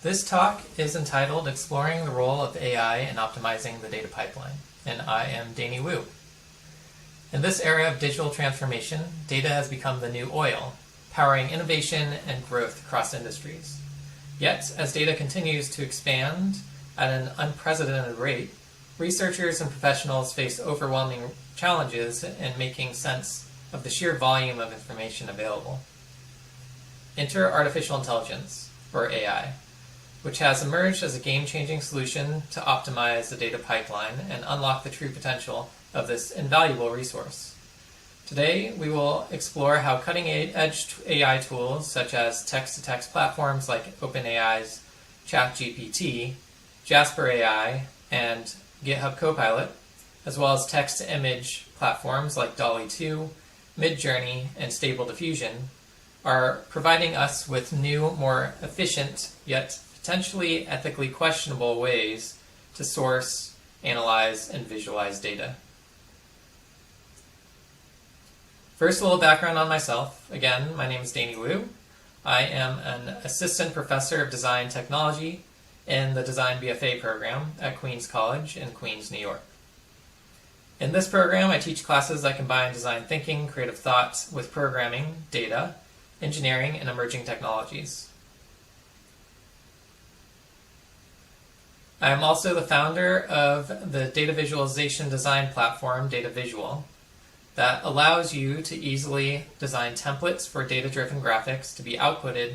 This talk is entitled Exploring the Role of AI in Optimizing the Data Pipeline, and I am Danne Wu. In this era of digital transformation, data has become the new oil, powering innovation and growth across industries. Yet, as data continues to expand at an unprecedented rate, researchers and professionals face overwhelming challenges in making sense of the sheer volume of information available. Enter artificial intelligence, or AI, which has emerged as a game-changing solution to optimize the data pipeline and unlock the true potential of this invaluable resource. Today, we will explore how cutting-edge AI tools such as text-to-text platforms like OpenAI's ChatGPT, Jasper AI, and GitHub Copilot, as well as text-to-image platforms like DALL-E 2, Midjourney, and Stable Diffusion, are providing us with new, more efficient, yet potentially ethically questionable ways to source, analyze, and visualize data. First, a little background on myself. Again, my name is Danne Wu. I am an assistant professor of design technology in the Design BFA program at Queens College in Queens, New York. In this program, I teach classes that combine design thinking, creative thought with programming, data, engineering, and emerging technologies. I am also the founder of the data visualization design platform, Data Visual, that allows you to easily design templates for data-driven graphics to be outputted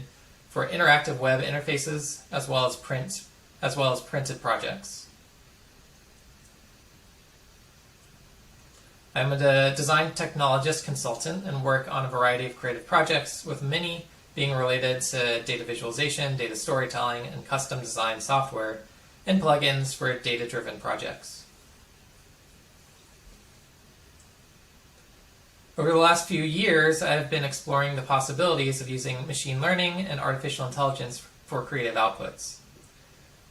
for interactive web interfaces as well as printed projects. I'm a design technologist consultant and work on a variety of creative projects, with many being related to data visualization, data storytelling, and custom design software and plugins for data-driven projects. Over the last few years, I have been exploring the possibilities of using machine learning and artificial intelligence for creative outputs.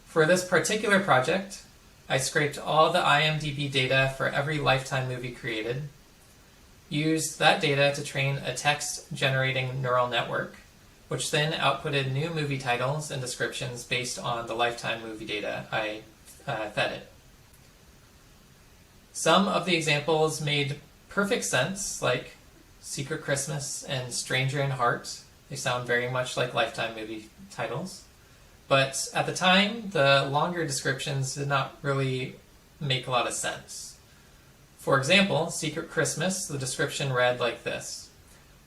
For this particular project, I scraped all the IMDb data for every Lifetime movie created, used that data to train a text-generating neural network, which then outputted new movie titles and descriptions based on the Lifetime movie data I fed it. Some of the examples made perfect sense, like Secret Christmas and Stranger in Heart. They sound very much like Lifetime movie titles. But at the time, the longer descriptions did not really make a lot of sense. For example, Secret Christmas, the description read like this: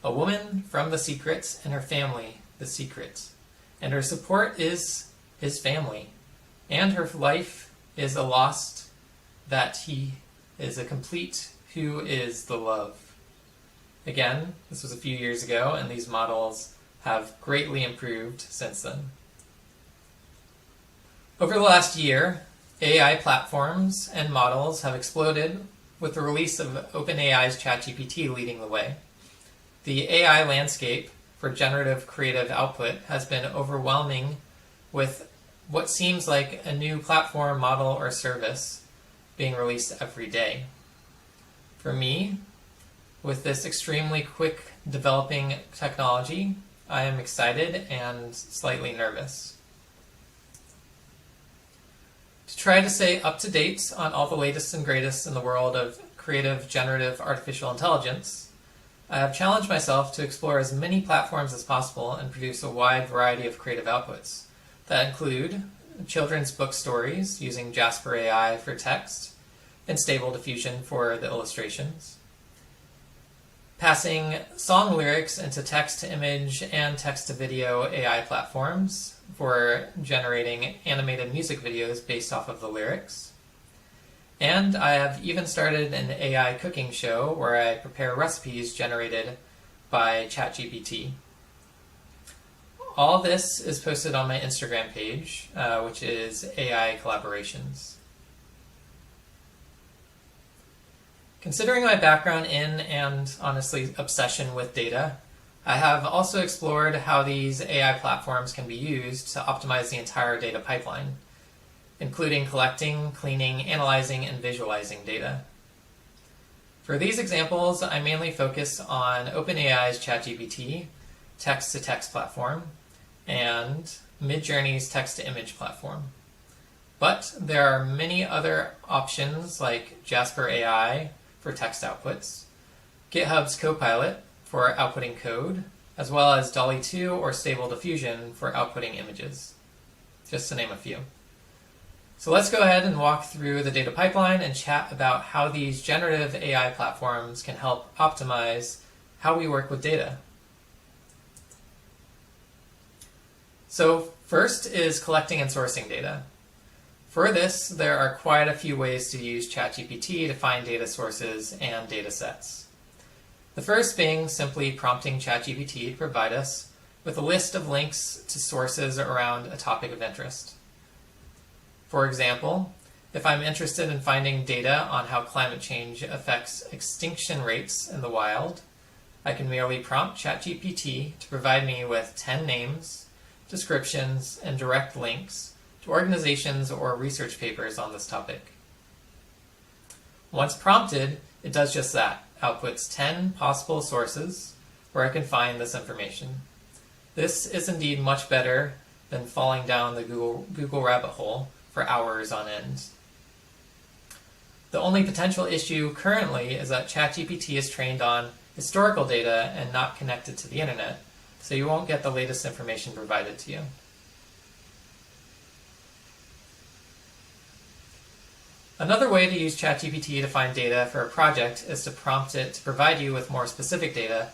a woman from the secret and her family, the secret, and her support is his family, and her life is a lost that he is a complete who is the love. Again, this was a few years ago, and these models have greatly improved since then. Over the last year, AI platforms and models have exploded, with the release of OpenAI's ChatGPT leading the way. The AI landscape for generative creative output has been overwhelming, with what seems like a new platform, model, or service being released every day. For me, with this extremely quick developing technology, I am excited and slightly nervous. To try to stay up to date on all the latest and greatest in the world of creative generative artificial intelligence, I have challenged myself to explore as many platforms as possible and produce a wide variety of creative outputs that include children's book stories using Jasper AI for text and Stable Diffusion for the illustrations, passing song lyrics into text-to-image and text-to-video AI platforms for generating animated music videos based off of the lyrics. And I have even started an AI cooking show where I prepare recipes generated by ChatGPT. All this is posted on my Instagram page, which is AI Collaborations. Considering my background in, and honestly obsession with, data, I have also explored how these AI platforms can be used to optimize the entire data pipeline, including collecting, cleaning, analyzing, and visualizing data. For these examples, I mainly focus on OpenAI's ChatGPT text-to-text platform and Midjourney's text-to-image platform. But there are many other options like Jasper AI for text outputs, GitHub's Copilot for outputting code, as well as DALL-E 2 or Stable Diffusion for outputting images, just to name a few. So let's go ahead and walk through the data pipeline and chat about how these generative AI platforms can help optimize how we work with data. So first is collecting and sourcing data. For this, there are quite a few ways to use ChatGPT to find data sources and data sets. The first being simply prompting ChatGPT to provide us with a list of links to sources around a topic of interest. For example, if I'm interested in finding data on how climate change affects extinction rates in the wild, I can merely prompt ChatGPT to provide me with 10 names, descriptions, and direct links to organizations or research papers on this topic. Once prompted, it does just that, outputs 10 possible sources where I can find this information. This is indeed much better than falling down the Google rabbit hole for hours on end. The only potential issue currently is that ChatGPT is trained on historical data and not connected to the internet, so you won't get the latest information provided to you. Another way to use ChatGPT to find data for a project is to prompt it to provide you with more specific data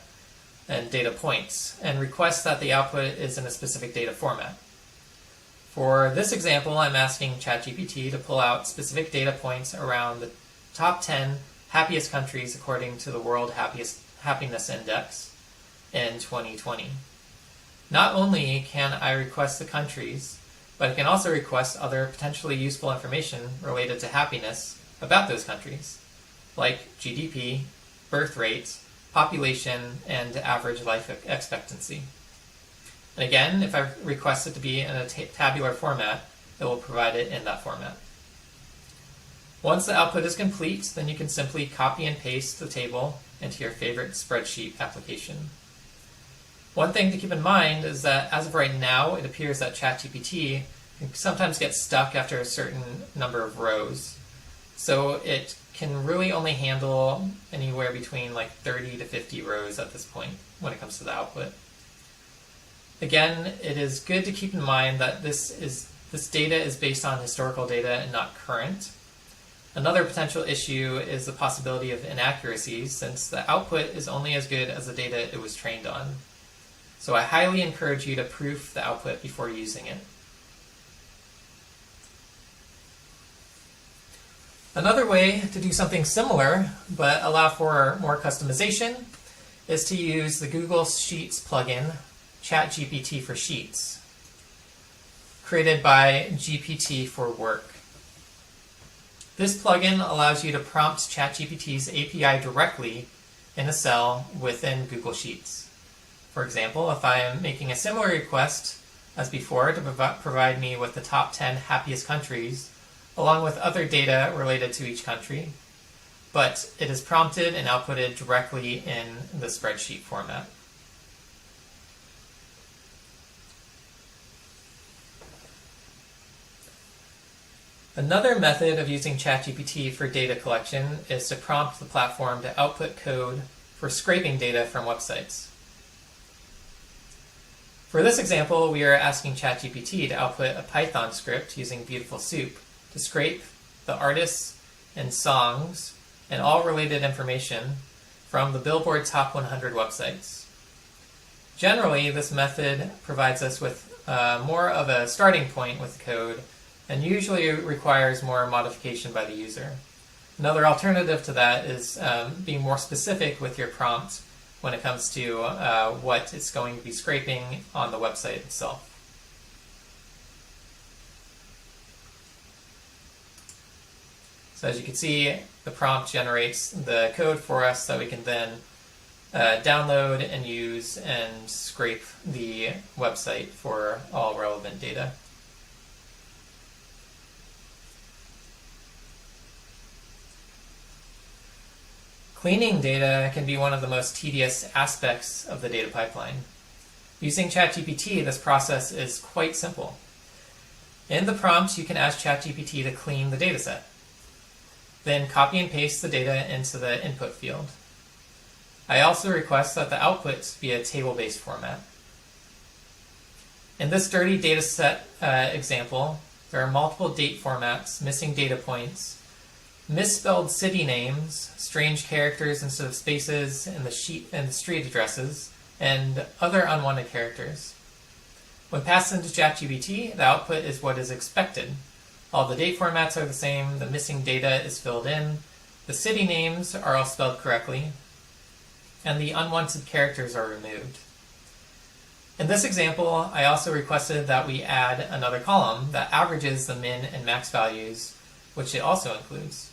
and data points, and request that the output is in a specific data format. For this example, I'm asking ChatGPT to pull out specific data points around the top 10 happiest countries according to the World Happiness Index in 2020. Not only can I request the countries, but I can also request other potentially useful information related to happiness about those countries, like GDP, birth rate, population, and average life expectancy. And again, if I request it to be in a tabular format, it will provide it in that format. Once the output is complete, then you can simply copy and paste the table into your favorite spreadsheet application. One thing to keep in mind is that as of right now, it appears that ChatGPT can sometimes get stuck after a certain number of rows. So it can really only handle anywhere between like 30 to 50 rows at this point when it comes to the output. Again, it is good to keep in mind that this data is based on historical data and not current. Another potential issue is the possibility of inaccuracies, since the output is only as good as the data it was trained on. So I highly encourage you to proof the output before using it. Another way to do something similar, but allow for more customization, is to use the Google Sheets plugin, ChatGPT for Sheets, created by GPT for Work. This plugin allows you to prompt ChatGPT's API directly in a cell within Google Sheets. For example, if I am making a similar request as before to provide me with the top 10 happiest countries, along with other data related to each country, but it is prompted and outputted directly in the spreadsheet format. Another method of using ChatGPT for data collection is to prompt the platform to output code for scraping data from websites. For this example, we are asking ChatGPT to output a Python script using Beautiful Soup to scrape the artists and songs and all related information from the Billboard Top 100 websites. Generally, this method provides us with more of a starting point with the code and usually requires more modification by the user. Another alternative to that is being more specific with your prompt when it comes to what it's going to be scraping on the website itself. So as you can see, the prompt generates the code for us that we can then download and use and scrape the website for all relevant data. Cleaning data can be one of the most tedious aspects of the data pipeline. Using ChatGPT, this process is quite simple. In the prompt, you can ask ChatGPT to clean the dataset. Then copy and paste the data into the input field. I also request that the outputs be a table-based format. In this dirty dataset example, there are multiple date formats, missing data points, misspelled city names, strange characters instead of spaces in the street addresses, and other unwanted characters. When passed into ChatGPT, the output is what is expected. All the date formats are the same, the missing data is filled in, the city names are all spelled correctly, and the unwanted characters are removed. In this example, I also requested that we add another column that averages the min and max values, which it also includes.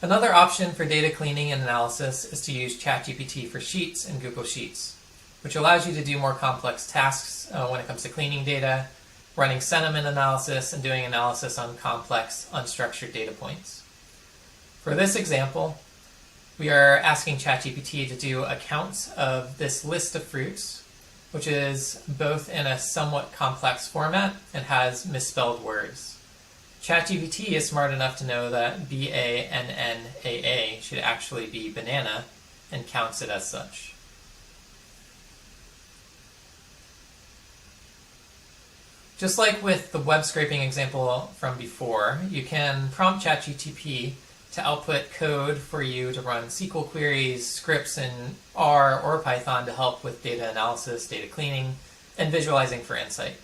Another option for data cleaning and analysis is to use ChatGPT for Sheets in Google Sheets, which allows you to do more complex tasks when it comes to cleaning data, running sentiment analysis, and doing analysis on complex, unstructured data points. For this example, we are asking ChatGPT to do a count of this list of fruits, which is both in a somewhat complex format and has misspelled words. ChatGPT is smart enough to know that B-A-N-N-A-A should actually be banana and counts it as such. Just like with the web scraping example from before, you can prompt ChatGPT to output code for you to run SQL queries, scripts in R or Python to help with data analysis, data cleaning, and visualizing for insight.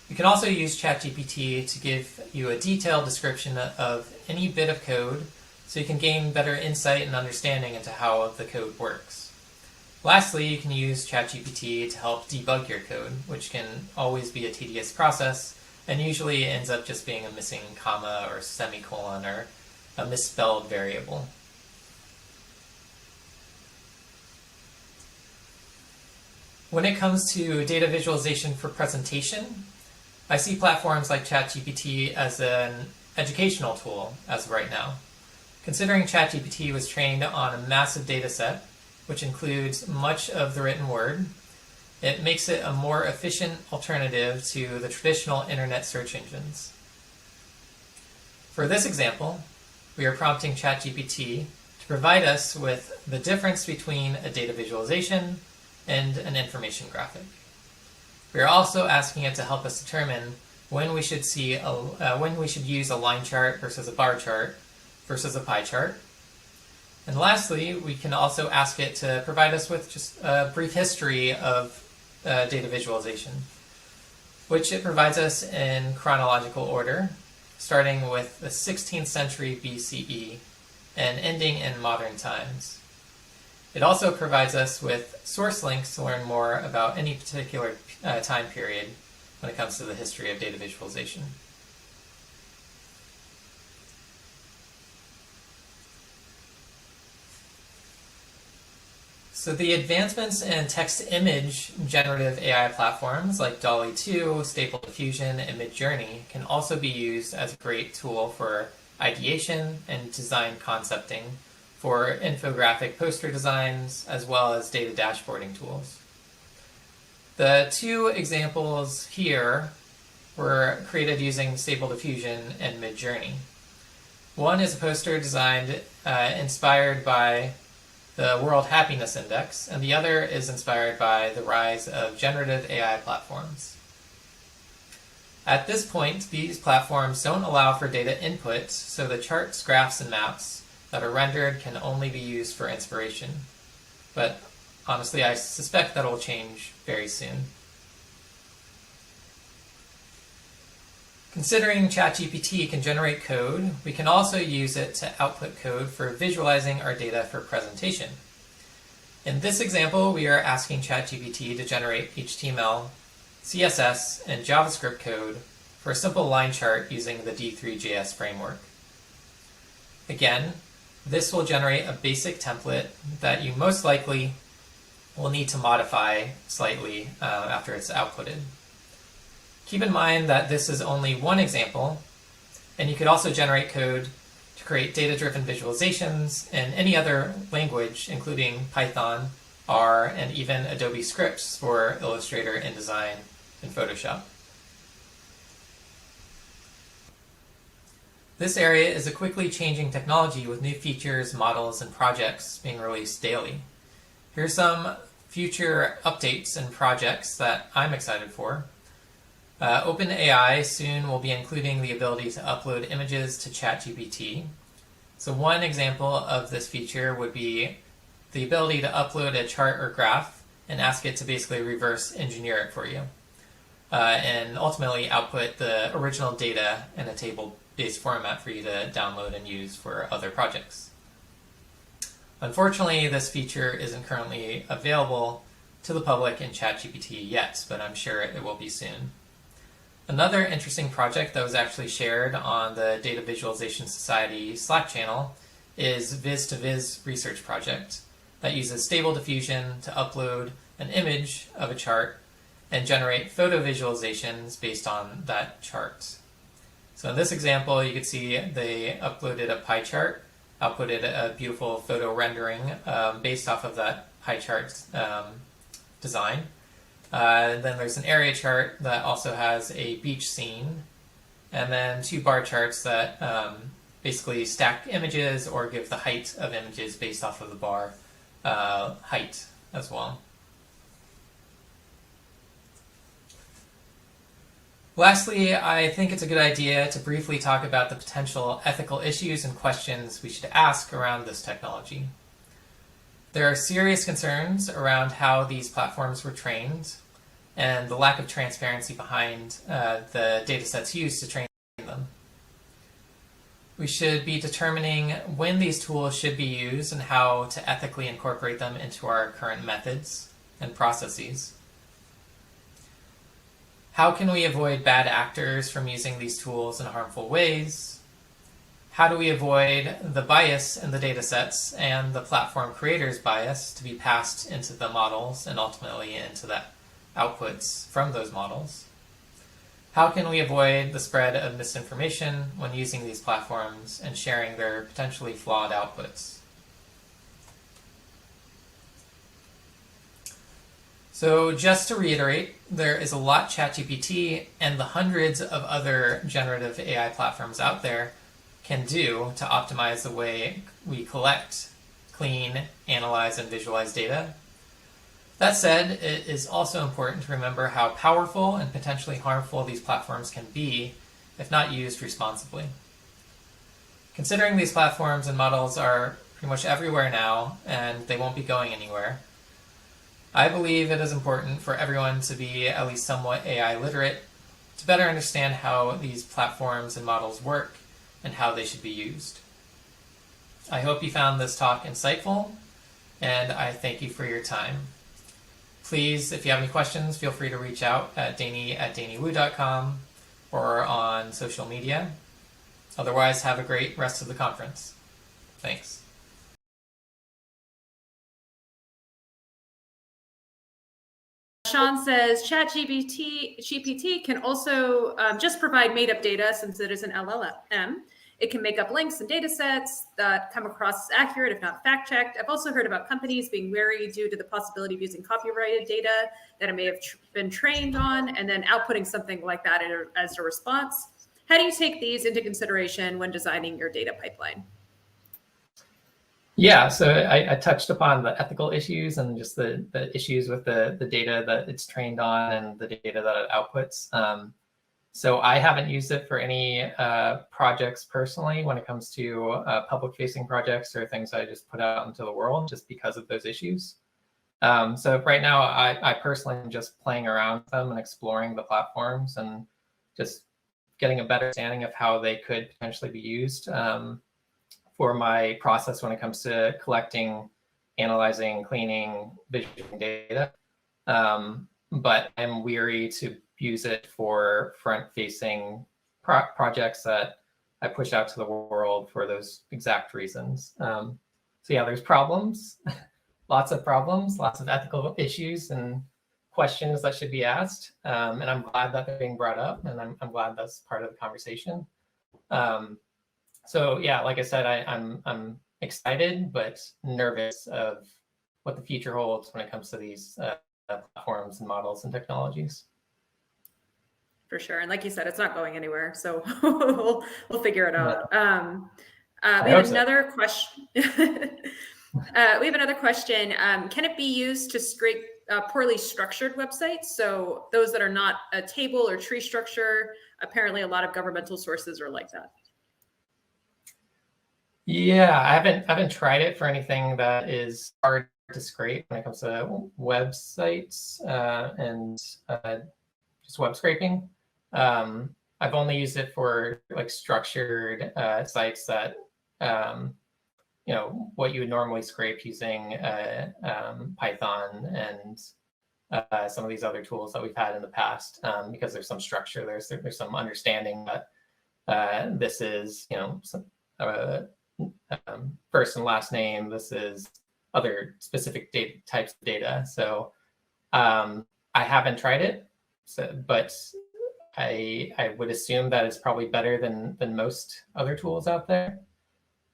You can also use ChatGPT to give you a detailed description of any bit of code so you can gain better insight and understanding into how the code works. Lastly, you can use ChatGPT to help debug your code, which can always be a tedious process and usually ends up just being a missing comma or semicolon or a misspelled variable. When it comes to data visualization for presentation, I see platforms like ChatGPT as an educational tool as of right now. Considering ChatGPT was trained on a massive data set, which includes much of the written word, it makes it a more efficient alternative to the traditional internet search engines. For this example, we are prompting ChatGPT to provide us with the difference between a data visualization and an information graphic. We are also asking it to help us determine when we should use a line chart versus a bar chart versus a pie chart. And lastly, we can also ask it to provide us with just a brief history of data visualization, which it provides us in chronological order, starting with the 16th century BCE and ending in modern times. It also provides us with source links to learn more about any particular time period when it comes to the history of data visualization. So the advancements in text-to-image generative AI platforms like DALL-E 2, Stable Diffusion, and Midjourney can also be used as a great tool for ideation and design concepting for infographic poster designs, as well as data dashboarding tools. The two examples here were created using Stable Diffusion and Midjourney. One is a poster designed inspired by the World Happiness Index, and the other is inspired by the rise of generative AI platforms. At this point, these platforms don't allow for data input, so the charts, graphs, and maps that are rendered can only be used for inspiration. But honestly, I suspect that will change very soon. Considering ChatGPT can generate code, we can also use it to output code for visualizing our data for presentation. In this example, we are asking ChatGPT to generate HTML, CSS, and JavaScript code for a simple line chart using the D3.js framework. Again, this will generate a basic template that you most likely will need to modify slightly after it's outputted. Keep in mind that this is only one example, and you could also generate code to to create data-driven visualizations in any other language, including Python, R, and even Adobe scripts for Illustrator, InDesign, and Photoshop. This area is a quickly changing technology with new features, models, and projects being released daily. Here's some future updates and projects that I'm excited for. OpenAI soon will be including the ability to upload images to ChatGPT. So one example of this feature would be the ability to upload a chart or graph and ask it to basically reverse engineer it for you, and ultimately output the original data in a table-based format for you to download and use for other projects. Unfortunately, this feature isn't currently available to the public in ChatGPT yet, but I'm sure it will be soon. Another interesting project that was actually shared on the Data Visualization Society Slack channel is Viz2Viz research project that uses Stable Diffusion to upload an image of a chart and generate photo visualizations based on that chart. So in this example, you can see they uploaded a pie chart, outputted a beautiful photo rendering based off of that pie chart design. Then there's an area chart that also has a beach scene, and then two bar charts that basically stack images or give the height of images based off of the bar height as well. Lastly, I think it's a good idea to briefly talk about the potential ethical issues and questions we should ask around this technology. There are serious concerns around how these platforms were trained and the lack of transparency behind the data sets used to train them. We should be determining when these tools should be used and how to ethically incorporate them into our current methods and processes. How can we avoid bad actors from using these tools in harmful ways? How do we avoid the bias in the data sets and the platform creator's bias to be passed into the models and ultimately into the outputs from those models? How can we avoid the spread of misinformation when using these platforms and sharing their potentially flawed outputs? So just to reiterate, there is a lot ChatGPT and the hundreds of other generative AI platforms out there can do to optimize the way we collect, clean, analyze, and visualize data. That said, it is also important to remember how powerful and potentially harmful these platforms can be if not used responsibly. Considering these platforms and models are pretty much everywhere now and they won't be going anywhere, I believe it is important for everyone to be at least somewhat AI literate to better understand how these platforms and models work and how they should be used. I hope you found this talk insightful, and I thank you for your time. Please, if you have any questions, feel free to reach out at danny@dannywu.com or on social media. Otherwise, have a great rest of the conference. Thanks. Sean says ChatGPT can also just provide made-up data since it is an LLM. It can make up links and data sets that come across as accurate, if not fact-checked. I've also heard about companies being wary due to the possibility of using copyrighted data that it may have been trained on and then outputting something like that as a response. How do you take these into consideration when designing your data pipeline? Yeah, so I touched upon the ethical issues and just the issues with the data that it's trained on and the data that it outputs. So I haven't used it for any projects personally when it comes to public-facing projects or things I just put out into the world just because of those issues. So right now, I personally am just playing around with them and exploring the platforms and just getting a better understanding of how they could potentially be used for my process when it comes to collecting, analyzing, cleaning, visualizing data. But I'm weary to use it for front-facing projects that I push out to the world for those exact reasons. So yeah, there's problems, lots of problems, lots of ethical issues and questions that should be asked. And I'm glad that they're being brought up, and I'm glad that's part of the conversation. So yeah, like I said, I'm excited but nervous of what the future holds when it comes to these platforms and models and technologies. For sure. And like you said, it's not going anywhere. So we'll figure it Yeah, out. I We have hope so. another question. We have another question. Can it be used to scrape poorly structured websites? So those that are not a table or tree structure, apparently a lot of governmental sources are like that. Yeah, I haven't tried it for anything that is hard to scrape when it comes to websites and just web scraping. I've only used it for like structured sites that what you would normally scrape using Python and some of these other tools that we've had in the past, because there's some structure, there's some understanding that this is some first and last name, this is other specific data types of data. So I haven't tried it, but I would assume that it's probably better than most other tools out there.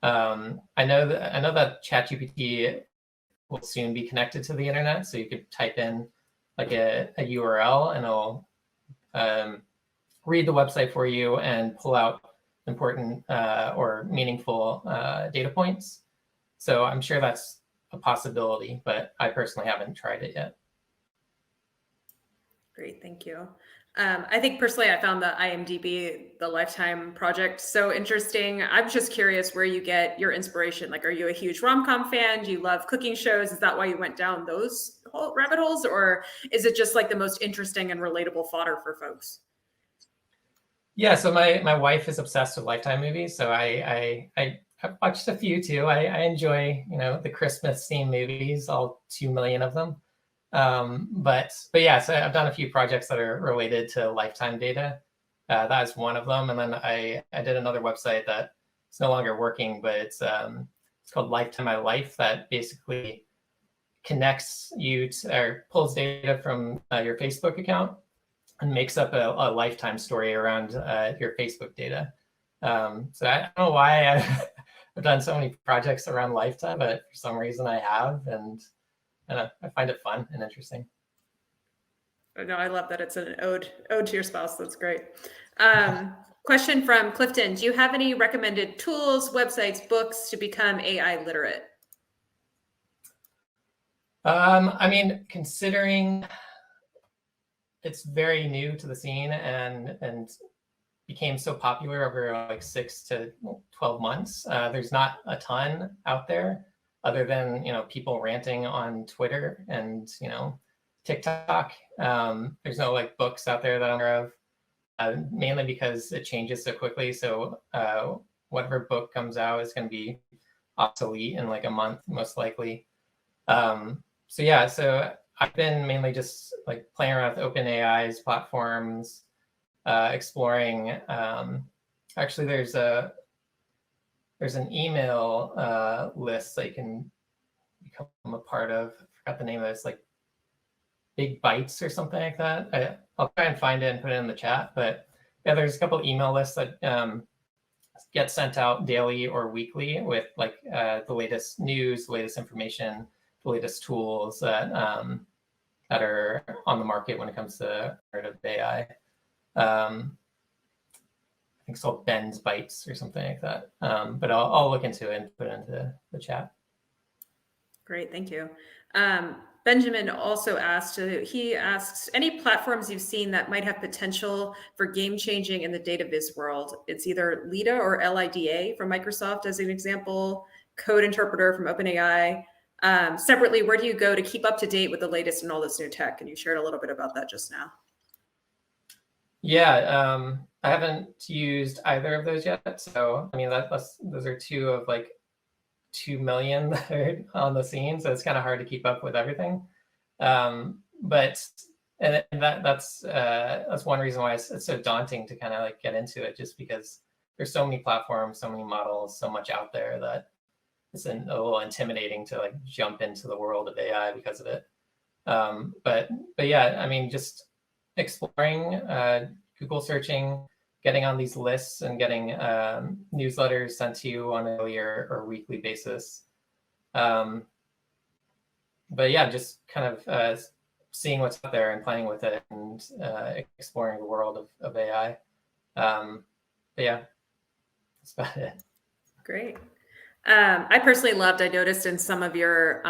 I know that ChatGPT will soon be connected to the internet, so you could type in like a URL and it'll read the website for you and pull out important or meaningful data points. So I'm sure that's a possibility, but I personally haven't tried it yet. Great, thank you. I think personally, I found the IMDb, the Lifetime Project, so interesting. I'm just curious where you get your inspiration. Like, are you a huge rom-com fan? Do you love cooking shows? Is that why you went down those rabbit holes? Or is it just like the most interesting and relatable fodder for folks? Yeah, so my wife is obsessed with Lifetime movies, so I've watched a few too. I enjoy the Christmas themed movies, all 2 million of them. But yeah, so I've done a few projects that are related to lifetime data. That is one of them, and then I did another website that it's no longer working, but it's called Lifetime My Life, that basically connects you to or pulls data from your Facebook account and makes up a lifetime story around your Facebook data. So I don't know why I've done so many projects around lifetime, but for some reason I have, and I find it fun and interesting. No, I love that it's an ode to your spouse. That's great. Question from Clifton: do you have any recommended tools, websites, books to become AI literate? I mean, considering it's very new to the scene and became so popular over like 6 to 12 months, there's not a ton out there other than people ranting on Twitter and TikTok. There's no like books out there that I'm aware of, mainly because it changes so quickly. So whatever book comes out is going to be obsolete in like a month, most likely. So yeah, so I've been mainly just like playing around with OpenAI's platforms, exploring. Actually, there's an email list that you can become a part of. I forgot the name of it. It's like Big Bites or something like that. I'll try and find it and put it in the chat. But yeah, there's a couple email lists that get sent out daily or weekly with like the latest news, the latest information, the latest tools that are on the market when it comes to generative AI. I think it's called Ben's Bites or something like that. But I'll look into it and put it into the chat. Great, thank you. Benjamin also asks, any platforms you've seen that might have potential for game changing in the data viz world? It's either LIDA or LIDA from Microsoft as an example, Code Interpreter from OpenAI. Separately, where do you go to keep up to date with the latest in all this new tech? And you shared a little bit about that just now. Yeah, I haven't used either of those yet. So, I mean, those are two of like 2 million that are on the scene. So it's kind of hard to keep up with everything. But that's one reason why it's so daunting to kind of like get into it, just because there's so many platforms, so many models, so much out there that it's a little intimidating to like jump into the world of AI because of it. But yeah, I mean, just exploring, Google searching getting on these lists and getting newsletters sent to you on a daily or weekly basis. But yeah, just kind of seeing what's out there and playing with it and exploring the world of AI. But yeah, that's about it. Great. I personally loved, I noticed in some of your,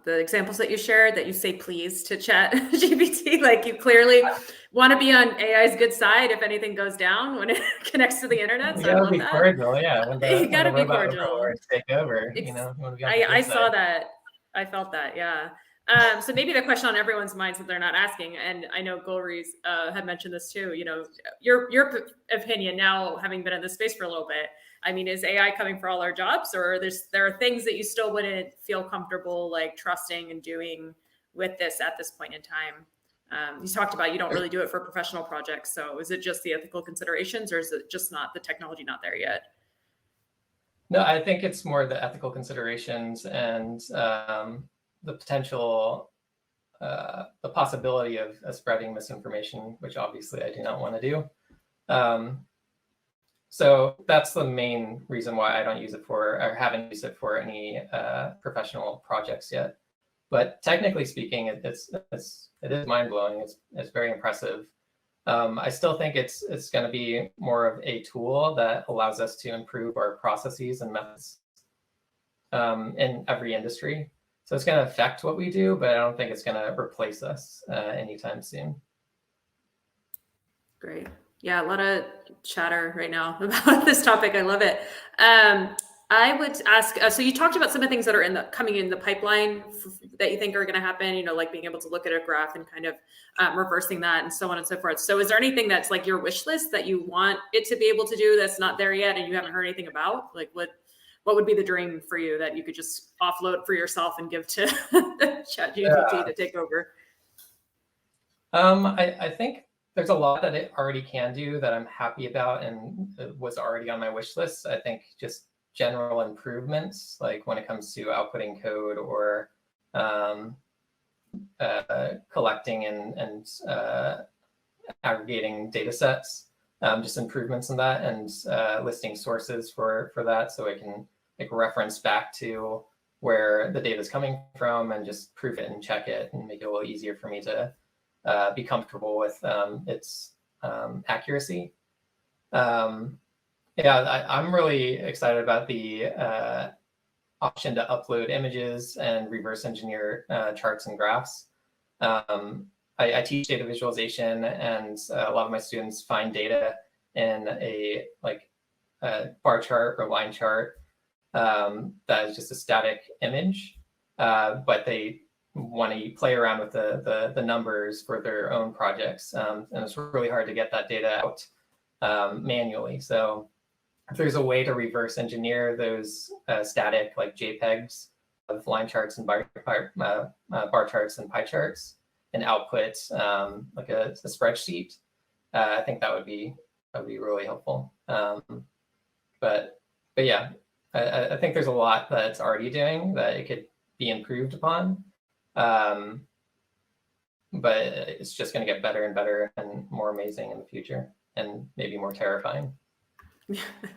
the examples that you shared that you say please to ChatGPT, like you clearly want to be on AI's good side if anything goes down when it connects to the internet. So I love that. Cordial, yeah. You gotta be robot cordial. overlords take over, you know, you want to be on the good I side. saw that. I felt that, yeah. So maybe the question on everyone's minds that they're not asking, and I know Golri's had mentioned this too, you know, your opinion now, having been in this space for a little bit, I mean, is AI coming for all our jobs, or there are things that you still wouldn't feel comfortable like trusting and doing with this at this point in time? You talked about you don't really do it for professional projects. So is it just the ethical considerations, or is it just not the technology not there yet? No, I think it's more the ethical considerations and the potential, the possibility of spreading misinformation, which obviously I do not want to do. So that's the main reason why I don't use it for, or haven't used it for any professional projects yet. But technically speaking, it is mind blowing. It's very impressive. I still think it's going to be more of a tool that allows us to improve our processes and methods in every industry. So it's going to affect what we do, but I don't think it's going to replace us anytime soon. Great. Yeah, a lot of chatter right now about this topic. I love it. I would ask, so you talked about some of the things that are coming in the pipeline that you think are going to happen, you know, like being able to look at a graph and kind of reversing that and so on and so forth. So is there anything that's like your wish list that you want it to be able to do that's not there yet and you haven't heard anything about? Like what would be the dream for you that you could just offload for yourself and give to ChatGPT to take over? I think there's a lot that it already can do that I'm happy about and was already on my wish list. I think just general improvements, like when it comes to outputting code or collecting and aggregating data sets, just improvements in that, and listing sources for that, so I can like reference back to where the data is coming from and just prove it and check it and make it a little easier for me to be comfortable with its accuracy. Yeah, I'm really excited about the option to upload images and reverse engineer charts and graphs. I teach data visualization, and a lot of my students find data in a bar chart or line chart that is just a static image, but they want to play around with the numbers for their own projects, and it's really hard to get that data out manually. So if there's a way to reverse engineer those static like JPEGs of line charts and bar charts and pie charts and output like a spreadsheet, I think that would be really helpful. But yeah, I think there's a lot that it's already doing that it could be improved upon. But it's just going to get better and better and more amazing in the future, and maybe more terrifying.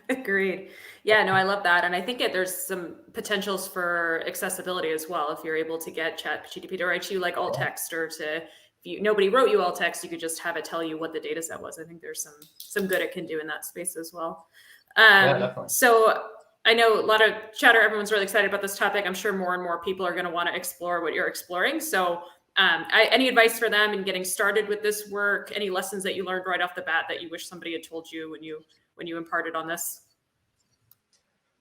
Agreed. Yeah, no, I love that. And I think there's some potentials for accessibility as well. If you're able to get ChatGPT to write you like alt text, or if nobody wrote you alt text, you could just have it tell you what the data set was. I think there's some good it can do in that space as well. Yeah, definitely. So I know a lot of chatter, everyone's really excited about this topic. I'm sure more and more people are going to want to explore what you're exploring. So any advice for them in getting started with this work? Any lessons that you learned right off the bat that you wish somebody had told you when you imparted on this?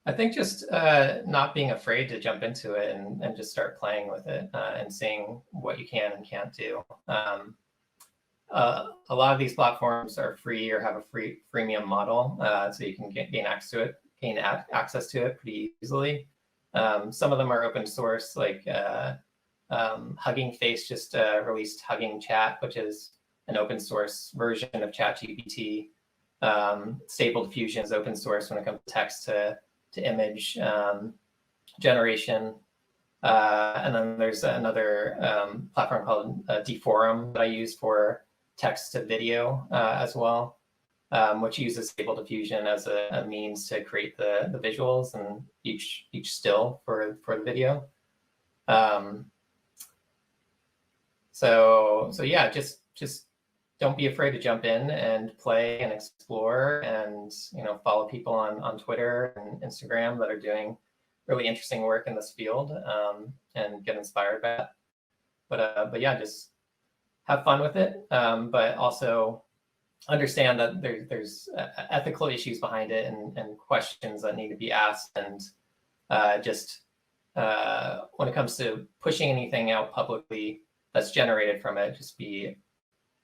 I think just not being afraid to jump into it and just start playing with it and seeing what you can and can't do. A lot of these platforms are free or have a freemium model, so you can gain access to it pretty easily. Some of them are open source, like Hugging Face just released Hugging Chat, which is an open source version of ChatGPT. Stable Diffusion is open source when it comes to text to image generation. And then there's another platform called Deforum that I use for text to video as well. which uses Stable Diffusion as a means to create the visuals and each still for the video. So yeah, just don't be afraid to jump in and play and explore, and follow people on Twitter and Instagram that are doing really interesting work in this field, and get inspired by that. But yeah, just have fun with it, but also understand that there's ethical issues behind it, and questions that need to be asked, and just when it comes to pushing anything out publicly that's generated from it, just be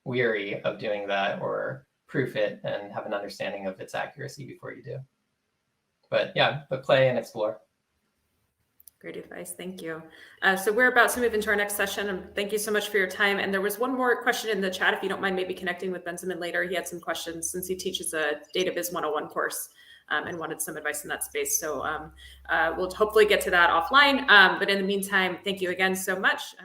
weary of doing that, or proof it and have an understanding of its accuracy before you do. But yeah, play and explore. Great advice. Thank you. So we're about to move into our next session. And thank you so much for your time. And there was one more question in the chat, if you don't mind maybe connecting with Benjamin later. He had some questions since he teaches a Data Viz 101 course, and wanted some advice in that space. So we'll hopefully get to that offline. But in the meantime, thank you again so much.